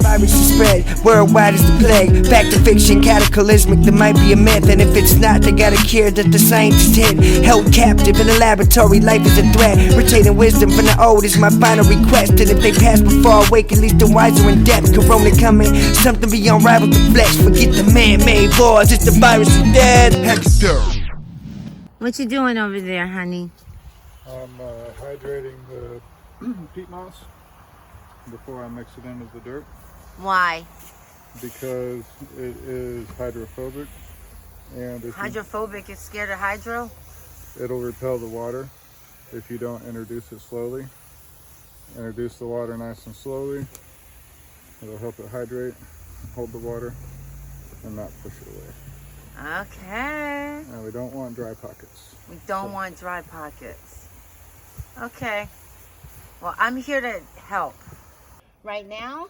virus is spread worldwide as the plague. Back to fiction, cataclysmic, there might be a myth. And if it's not, they got a cure that the scientists hid. Held captive in a laboratory, life is a threat. Retaining wisdom from the old is my final request. And if they pass before I wake, at least the wiser in depth. Corona coming, something beyond rival the flesh. Forget the man-made wars, it's the virus of death. What you doing over there, honey? I'm hydrating the peat moss before I mix it into the dirt. Why? Because it is hydrophobic, and if Hydrophobic, it's scared of hydro? it'll repel the water if you don't introduce it slowly. Introduce the water nice and slowly. It'll help it hydrate, hold the water, and not push it away. Okay. And we don't want dry pockets. We don't want dry pockets. Okay. Well, I'm here to help. Right now,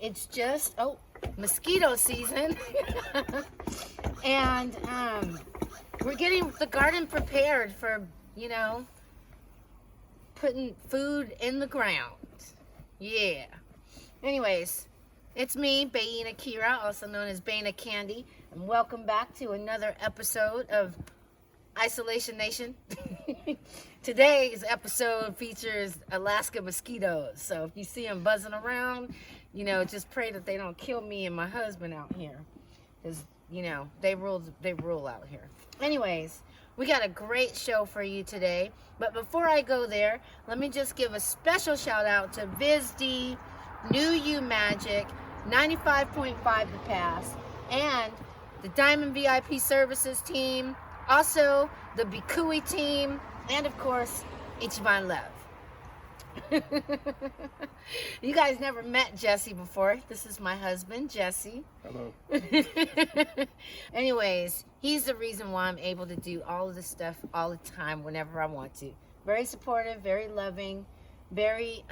it's just, mosquito season. And we're getting the garden prepared for, putting food in the ground. Yeah. Anyways, it's me, Baina Kira, also known as Baina Candy, and welcome back to another episode of Isolation Nation. Today's episode features Alaska mosquitoes. So if you see them buzzing around, just pray that they don't kill me and my husband out here. Because, they rule out here. Anyways, we got a great show for you today. But before I go there, let me just give a special shout out to VizD, New You Magic, 95.5 The Pass, and the Diamond VIP Services team, also the Bikui team, and of course, Ichiban Love. You guys never met Jesse before. This is my husband, Jesse. Hello. Anyways, he's the reason why I'm able to do all of this stuff all the time whenever I want to. Very supportive, very loving, very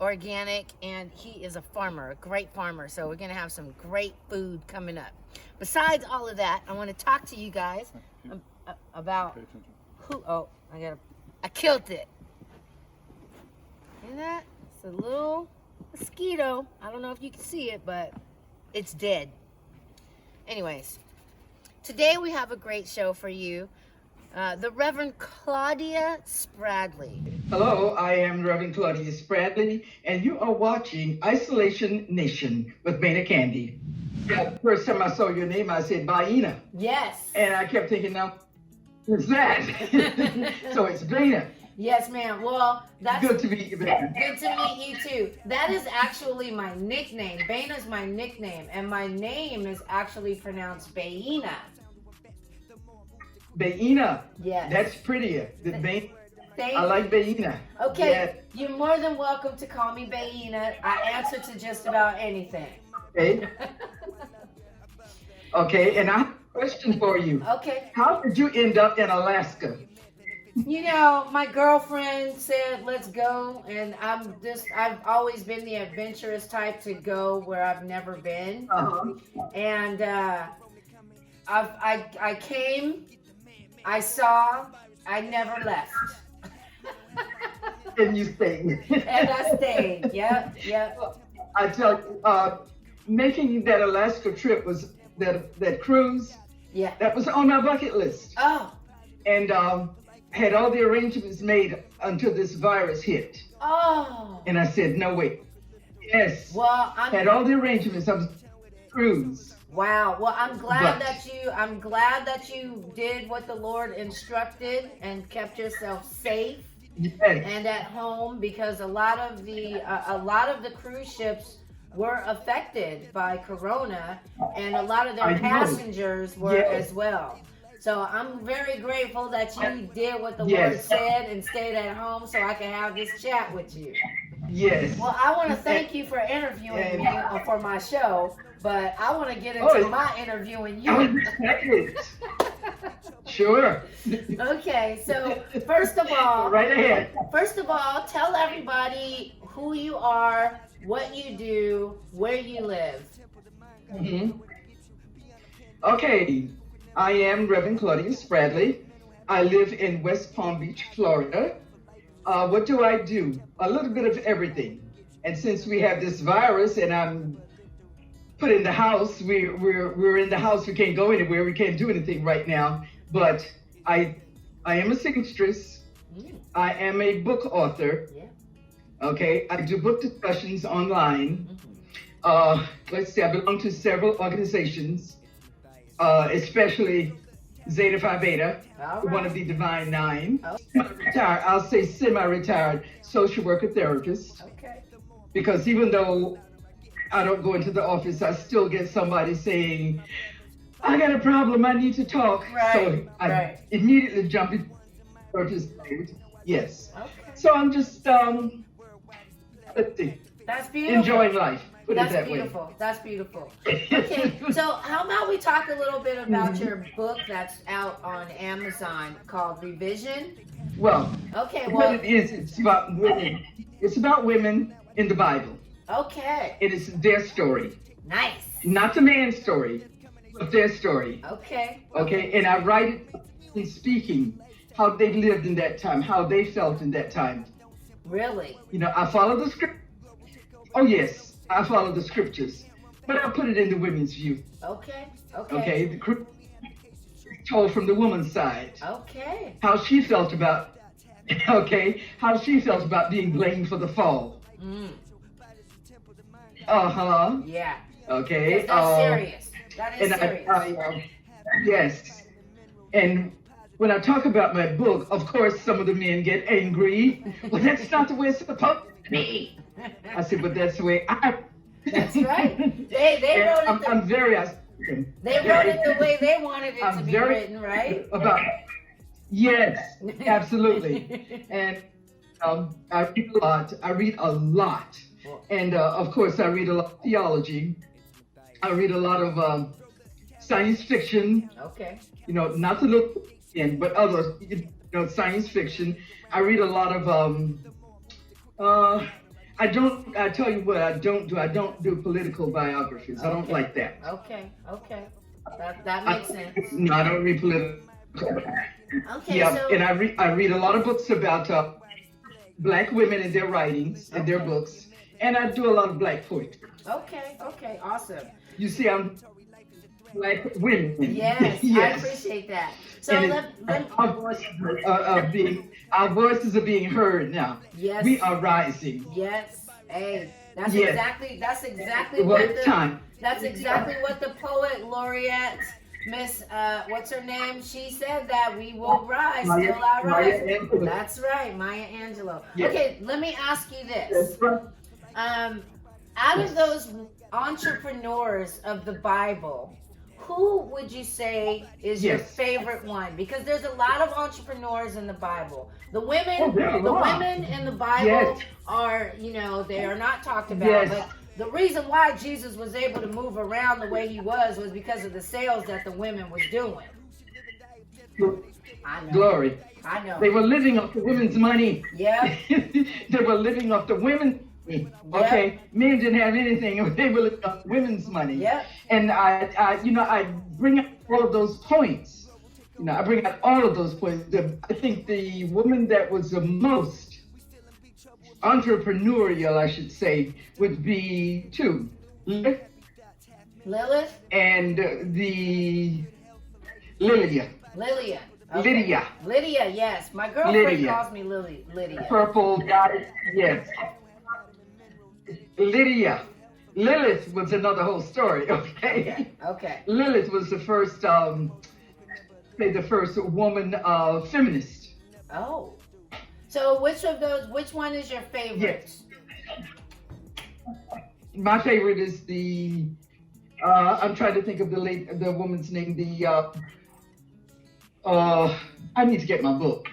organic, and he is a farmer, a great farmer. So we're gonna have some great food coming up. Besides all of that, I want to talk to you guys about who. I killed it. See that? It's a little mosquito. I don't know if you can see it, but it's dead. Anyways, today we have a great show for you. The Reverend Claudia Spradley. Hello, I am Reverend Claudia Spradley, and you are watching Isolation Nation with Baina Candy. Yeah, the first time I saw your name, I said Baina. Yes. And I kept thinking, now, who's that? So it's Baina. Yes, ma'am. Well, that's Good to meet you, Baina. good to meet you too. That is actually my nickname. Baina's my nickname, and my name is actually pronounced Baina. Baina. Yes. That's prettier. Thank I like Baina. Okay, Yeah. You're more than welcome to call me Baina. I answer to just about anything. Okay. Okay, and I have a question for you. Okay. How did you end up in Alaska? My girlfriend said, let's go. And I've always been the adventurous type to go where I've never been. Uh-huh. And I came, I saw, I never left. And you stayed. And I stayed. Yep. I tell you, making that Alaska trip was that cruise. Yeah. That was on my bucket list. Oh. And had all the arrangements made until this virus hit. Oh. And I said, no way. Yes. Well, had all the arrangements of cruise. Wow. Well, I'm glad But- that you did what the Lord instructed and kept yourself safe Yes. and at home, because a lot of the cruise ships were affected by Corona, and a lot of their I know. passengers were Yes. as well. So I'm very grateful that you did what the Lord Yes. said and stayed at home so I can have this chat with you. Yes. Well, I want to thank you for interviewing me for my show, but I want to get into Oh, my interviewing I you. respect it. Sure. Okay, so first of all, Right ahead. tell everybody who you are, what you do, where you live. Mm-hmm. Okay, I am Reverend Claudia Spradley. I live in West Palm Beach, Florida. What do? A little bit of everything. And since we have this virus and I'm put in the house, we're in the house. We can't go anywhere. We can't do anything right now. But I am a seamstress. I am a book author. Yeah. Okay, I do book discussions online. Let's see, I belong to several organizations, especially Zeta Phi Beta, one of the Divine Nine. I'll say semi-retired social worker therapist. Okay. Because even though I don't go into the office, I still get somebody saying, I got a problem, I need to talk. Right, So I immediately jump into therapist mode. Yes. Okay. So I'm just, let's see, That's beautiful. enjoying life. Put That's it that beautiful. way. That's beautiful. Okay, so how about we talk a little bit about your book that's out on Amazon called Revision? Well, Okay, what well, it is, it's about women. It's about women in the Bible. okay, It is their story, nice. not the man's story, but their story. Okay. Okay, and I write it in speaking how they lived in that time, how they felt in that time. Really? You know, I follow the script. Oh yes, I follow the scriptures, but I put it in the women's view. Okay. Okay. Okay, the script is told from the woman's side, Okay. how she felt about. Okay, how she felt about being blamed for the fall. Mm. Yeah. Okay. That's serious. That is And serious. yes. And when I talk about my book, of course, some of the men get angry. Well, that's not the way it's supposed to be. I said, but that's the way I. That's right. They wrote it. I'm very outspoken. They wrote it the way they wanted it I'm to be very written, right? About yes, absolutely. And I read a lot. And of course, I read a lot of theology. I read a lot of science fiction. Okay. You know, not to look in, but other, you know, science fiction. I read a lot of I tell you what I don't do. I don't do political biographies. I don't like that. Okay. Okay. That makes sense. No, I don't read political. Okay. Yeah, So. and I read a lot of books about Black women and their writings and their books, and I do a lot of Black poetry. Okay. Okay. Awesome. You see, I'm Black women. Yes. I appreciate that. So And our voices are being heard now. Yes. We are rising. Yes. Hey, that's Yes. exactly Well, what it's time. that's exactly what the poet laureate Miss what's her name? She said that we will rise Maya- till I Maya rise. Angelou. That's right, Maya Angelou. Yes. Okay, let me ask you this. That's right. Out of those entrepreneurs of the Bible, who would you say is your Yes. favorite one? Because there's a lot of entrepreneurs in the Bible. The women, Oh, there are a the lot. women in the Bible Yes. are, they are not talked about. Yes. But the reason why Jesus was able to move around the way he was because of the sales that the women was doing. I know. Glory. I know. They were living off the women's money. Yeah. They were living off the women's money. Okay, men didn't have anything. They were living off women's money. Yep. And I bring up all of those points. I bring out all of those points. I think the woman that was the most entrepreneurial, I should say, would be two. Lilith? And the Lydia. Lilia. Lydia, yes. My girlfriend Lydia. calls me Lydia. Purple dotted, yes. Lydia. Lilith was another whole story, okay? Okay. Lilith was the first, woman feminist. Oh. So which one is your favorite? Yes. My favorite is the, I'm trying to think of the woman's name, I need to get my book.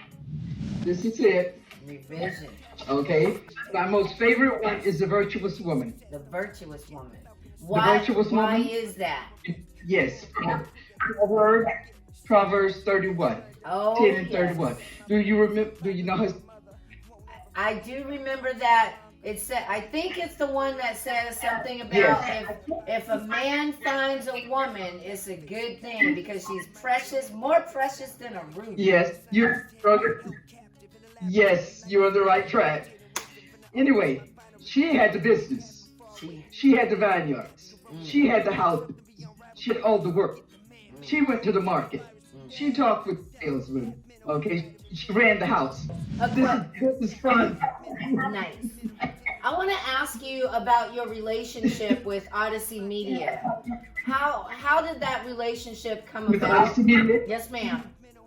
This is it. Revision. Okay. My most favorite one is The Virtuous Woman. The virtuous woman. Virtuous Why woman? is that? Yes. Proverbs 31. Oh, 10 and yes. 31. Do you know her? I do remember that. It said, I think it's the one that says something about Yes. if a man finds a woman, it's a good thing because she's precious, more precious than a ruby. Yes, you're on the right track. Anyway, She had the business. She had the vineyards. She had the house. She had all the work. She went to the market. She talked with salesmen. Okay, she ran the house. This is fun. Nice. I want to ask you about your relationship with Odyssey Media. How did that relationship come With about? Odyssey Media? Yes, ma'am.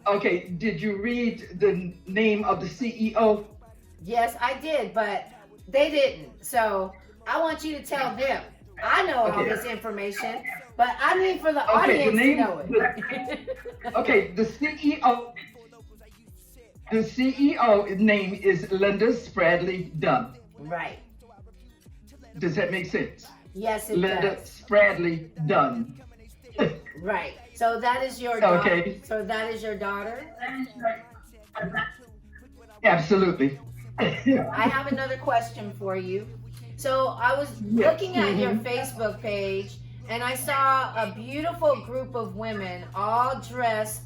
Okay, did you read the name of the CEO? Yes, I did, but they didn't. So I want you to tell them. I know all this information, but I need for the audience to know it. Okay, the CEO. The CEO name is Linda Spradley Dunn. Right. Does that make sense? Yes, it Linda does. Spradley Dunn. Right. So that is your daughter. Okay. So that is your daughter. Absolutely. I have another question for you. So I was looking at your Facebook page and I saw a beautiful group of women all dressed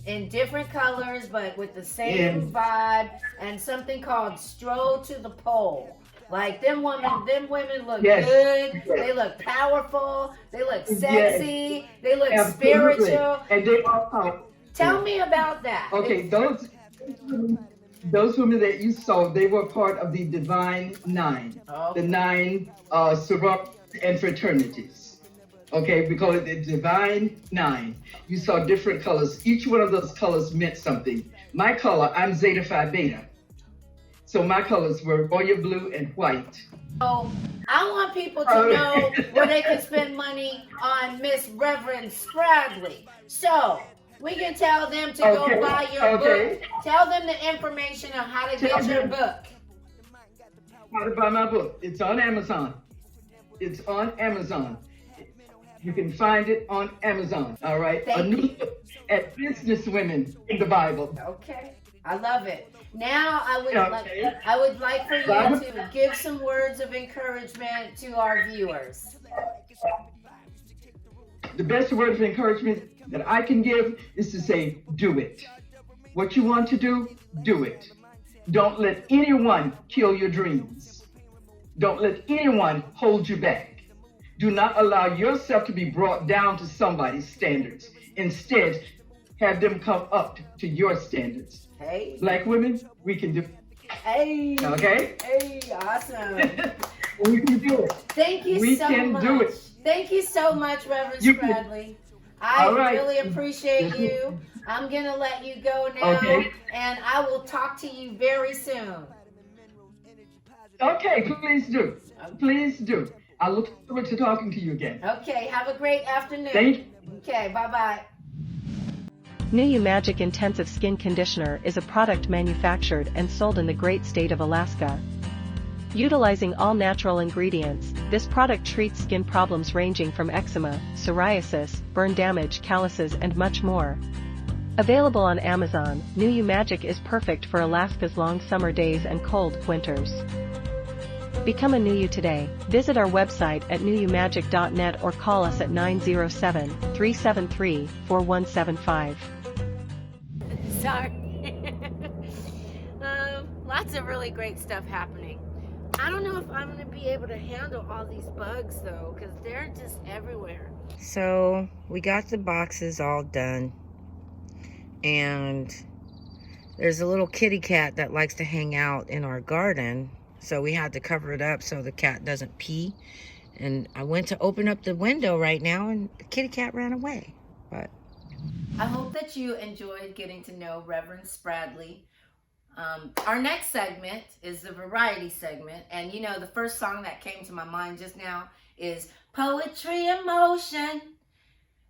in different colors but with the same vibe and something called Stroll to the Pole. Like them women look good, they look powerful, they look sexy, they look spiritual. And they are Tell me about that. Okay, those women that you saw, they were part of the Divine Nine, the 9 sororities and fraternities. Okay, we call it the Divine 9. You saw different colors. Each one of those colors meant something. My color, I'm Zeta Phi Beta. So my colors were royal blue and white. So I want people to know where they can spend money on Miss Reverend Spradley. So we can tell them to go buy your book. Tell them the information on how to get your book. How to buy my book. It's on Amazon. It's on Amazon. You can find it on Amazon. All right. A new look at businesswomen in the Bible. Okay. I love it. Now I would like for you to give some words of encouragement to our viewers. The best word of encouragement that I can give is to say, do it. What you want to do, do it. Don't let anyone kill your dreams. Don't let anyone hold you back. Do not allow yourself to be brought down to somebody's standards. Instead, have them come up to your standards. Hey. Black women, we can do it. Hey. Okay? Hey, awesome. We can do it. Thank you We so can much. do it. Thank you so much, Reverend Spradley. I really appreciate you. I'm going to let you go now, and I will talk to you very soon. Okay, please do. Please do. I look forward to talking to you again. Okay, have a great afternoon. Thank you. Okay, bye-bye. New You Magic Intensive Skin Conditioner is a product manufactured and sold in the great state of Alaska. Utilizing all natural ingredients, this product treats skin problems ranging from eczema, psoriasis, burn damage, calluses, and much more. Available on Amazon, New You Magic is perfect for Alaska's long summer days and cold winters. Become a New You today. Visit our website at newyoumagic.net or call us at 907-373-4175. Sorry. Lots of really great stuff happening. I don't know if I'm going to be able to handle all these bugs though, because they're just everywhere. So we got the boxes all done, and there's a little kitty cat that likes to hang out in our garden, so we had to cover it up so the cat doesn't pee. And I went to open up the window right now and the kitty cat ran away. But I hope that you enjoyed getting to know Reverend Spradley. Our next segment is the variety segment, and you know, the first song that came to my mind just now is Poetry in Motion.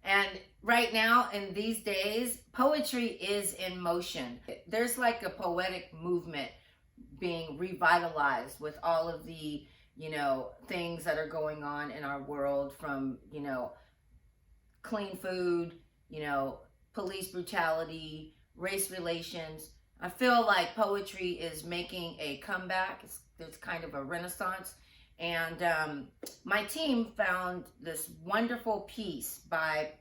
And right now, in these days, poetry is in motion. There's like a poetic movement being revitalized with all of the, you know, things that are going on in our world, from, you know, clean food, you know, police brutality, race relations. I feel like poetry is making a comeback. There's kind of a renaissance. And my team found this wonderful piece by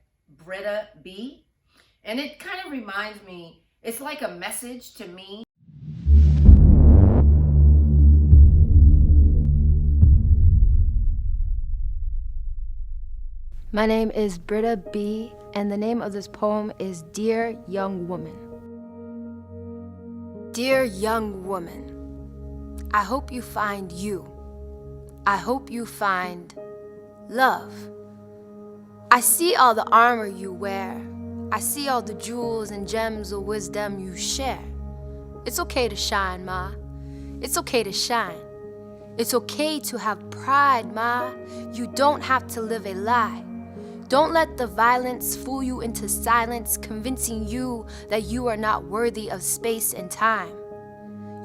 Britta B. And it kind of reminds me, it's like a message to me. My name is Britta B, and the name of this poem is Dear Young Woman. Dear young woman, I hope you find you. I hope you find love. I see all the armor you wear. I see all the jewels and gems of wisdom you share. It's okay to shine, Ma. It's okay to shine. It's okay to have pride, Ma. You don't have to live a lie. Don't let the violence fool you into silence, convincing you that you are not worthy of space and time.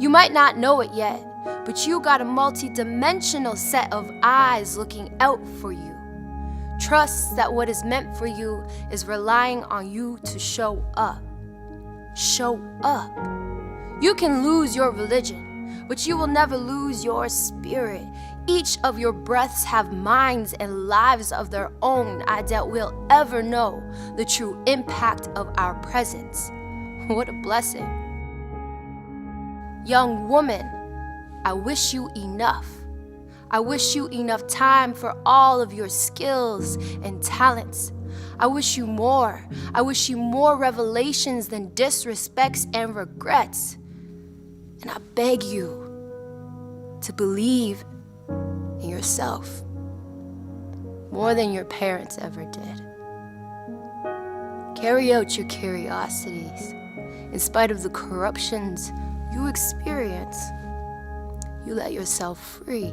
You might not know it yet, but you got a multi-dimensional set of eyes looking out for you. Trust that what is meant for you is relying on you to show up. Show up. You can lose your religion, but you will never lose your spirit. Each of your breaths have minds and lives of their own. I doubt we'll ever know the true impact of our presence. What a blessing. Young woman, I wish you enough. I wish you enough time for all of your skills and talents. I wish you more. I wish you more revelations than disrespects and regrets. And I beg you to believe in yourself more than your parents ever did. Carry out your curiosities in spite of the corruptions you experience. You let yourself free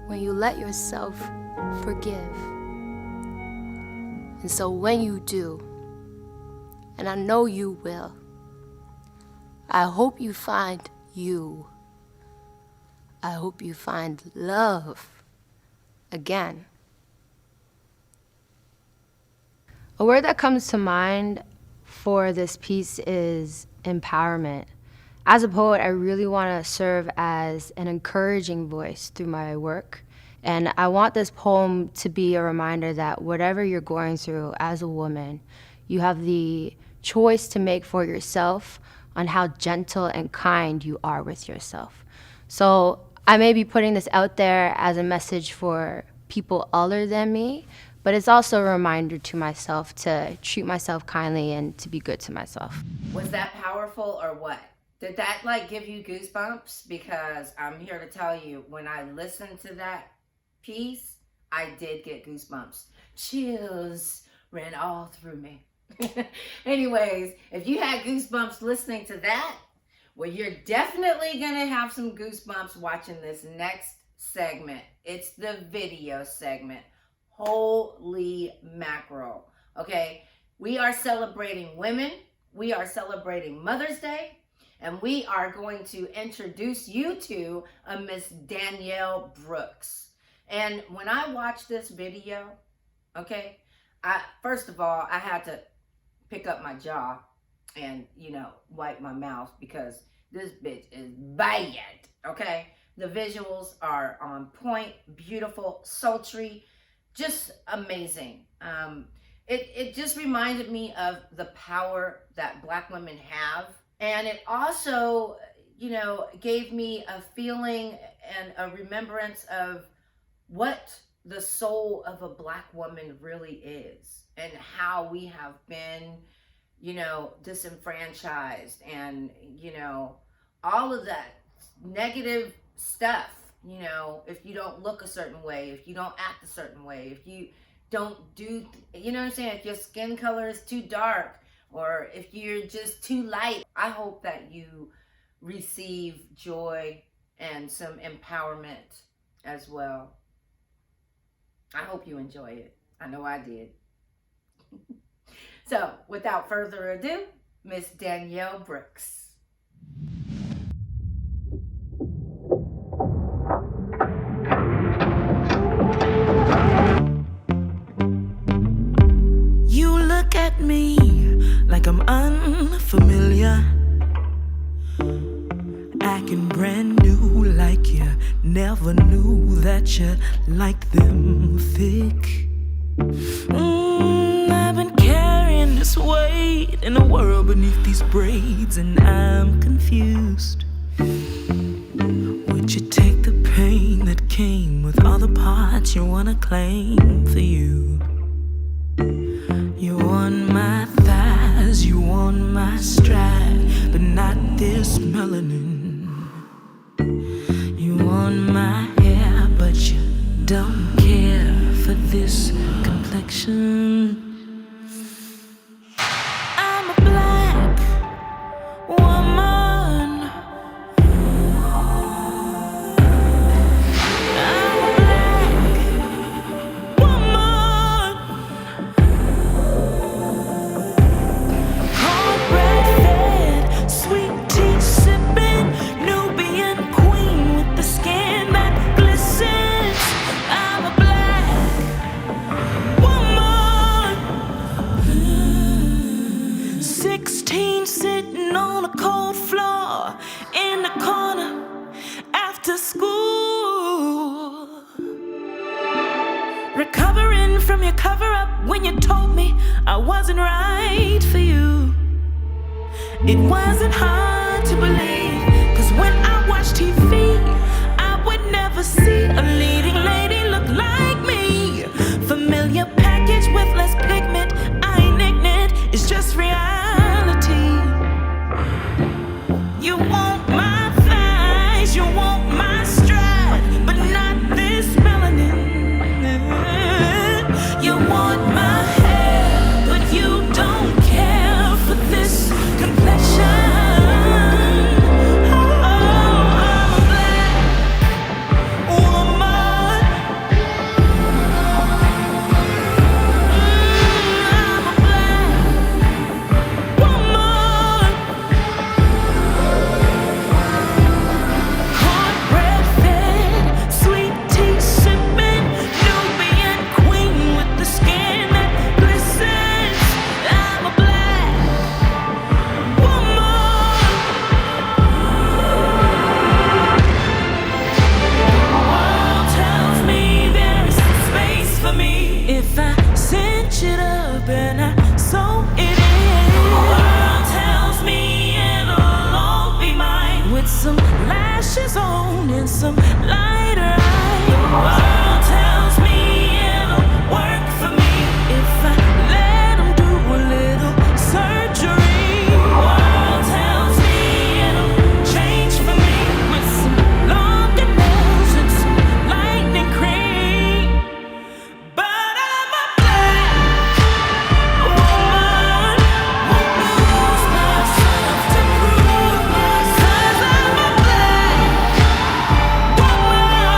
when you let yourself forgive. And so when you do, and I know you will, I hope you find you. I hope you find love again. A word that comes to mind for this piece is empowerment. As a poet, I really want to serve as an encouraging voice through my work. And I want this poem to be a reminder that whatever you're going through as a woman, you have the choice to make for yourself on how gentle and kind you are with yourself. So I may be putting this out there as a message for people other than me, but it's also a reminder to myself to treat myself kindly and to be good to myself. Was that powerful or what? Did that like give you goosebumps? Because I'm here to tell you, when I listened to that piece, I did get goosebumps. Chills ran all through me. Anyways, if you had goosebumps listening to that, well, you're definitely gonna have some goosebumps watching this next segment. It's the video segment. Holy mackerel. Okay, we are celebrating women. We are celebrating Mother's Day. And we are going to introduce you to a Miss Danielle Brooks. And when I watched this video, okay, first of all, I had to pick up my jaw and, wipe my mouth because this bitch is bad, okay? The visuals are on point, beautiful, sultry, just amazing. It just reminded me of the power that Black women have. And it also, gave me a feeling and a remembrance of what the soul of a Black woman really is and how we have been, disenfranchised and, all of that negative stuff, if you don't look a certain way, if you don't act a certain way, if you don't do, what I'm saying, if your skin color is too dark, or if you're just too light. I hope that you receive joy and some empowerment as well. I hope you enjoy it. I know I did. So, without further ado, Miss Danielle Brooks. You look at me like I'm unfamiliar, acting brand new, like you never knew that you like them thick. I've been carrying this weight in the world beneath these braids, and I'm confused. Would you take the pain that came with all the parts you wanna claim for you? this melanin. You want my hair, but you don't care for this complexion. I'm a black woman. I'm a black woman. Cornbread fed, sweet tea sipping, Nubian queen with the skin that glistens. I'm a black woman. 16 sitting on a cold floor in the corner after school. Recovering from your cover up when you told me I wasn't right for you. It wasn't hard to believe, 'cause when I watch TV, I would never see a leading lady look like me. Familiar package with less pigment, I ain't ignorant, it's just reality. You want my thighs, you want my stride, but not this melanin. You want my hair, but you don't care for this complexion. Oh, I'm a black woman. I'm a black woman. Cornbread fed, sweet tea sipping, Nubian queen with the skin that glistens. I'm a black woman. The world tells me there's space for me if I cinch it up and I sew it in. The world tells me it'll all be mine with some lashes on and some lighter eyes. The world tells me it'll work for me if I let them do a little surgery. The world tells me it'll change for me with some longer nails and some lightning cream. But I'm a black woman who lose myself to prove myself. I'm a black woman.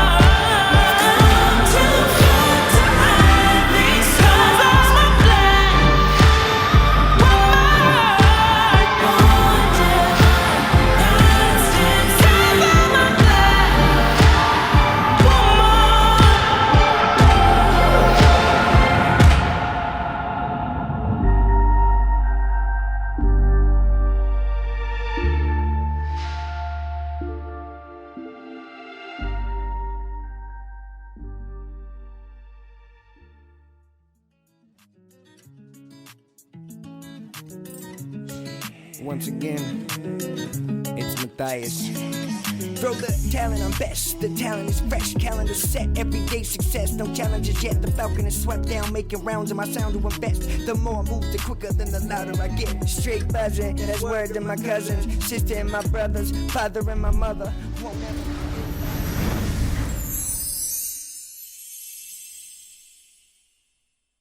Come too far to hide these scars. I'm a black woman. God's inside. I'm a black woman. Once again, it's Matthias. Throw the talent on best, the talent is fresh, calendar set, everyday success, no challenges yet, the falcon is swept down, making rounds, and my sound to invest, the more I move, the quicker, then the louder I get, straight buzzing, that's word to my cousins, sister and my brothers, father and my mother, won't ever